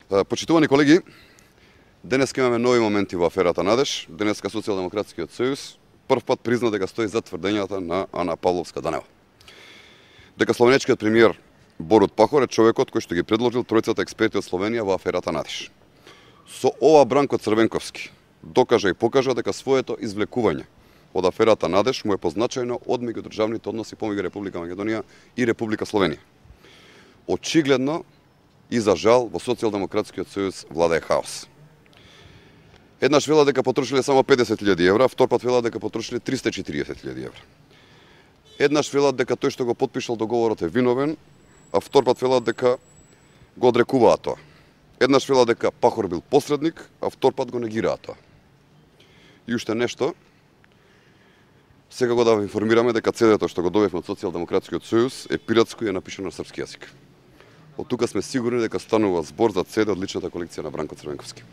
Почитувани колеги, денеска имаме нови моменти во аферата Надеж. Денеска Социјалдемократскиот сојуз прв пат призна дека стои за тврдењата на Ана Павловска-Данева. Дека словенечкиот премиер Борут Пахор е човекот кој што ги предложил тројцата експерти од Словенија во аферата Надеж. Со ова Бранко Црвенковски докажа и покажа дека своето извлекување од аферата Надеж му е позначајно од меѓудржавните односи помеѓу Република Македонија и Република Словенија. Очигледно и за жал во Социјалдемократскиот сојуз владее хаос. Еднаш велат дека потрошиле само 50.000 евра, втор пат велат дека потрошиле 340.000 евра. Еднаш велат дека тој што го потпишал договорот е виновен, а втор пат велат дека го одрекуваат тоа. Еднаш велат дека Пахор бил посредник, а втор пат го негираат тоа. И уште нешто, сега го да информираме дека CD-то што го добивме од Социјалдемократскиот сојуз е пиратско и е напишано на српски јазик. Од тука сме сигурни дека станува збор за CD од личната колекција на Бранко Црвенковски.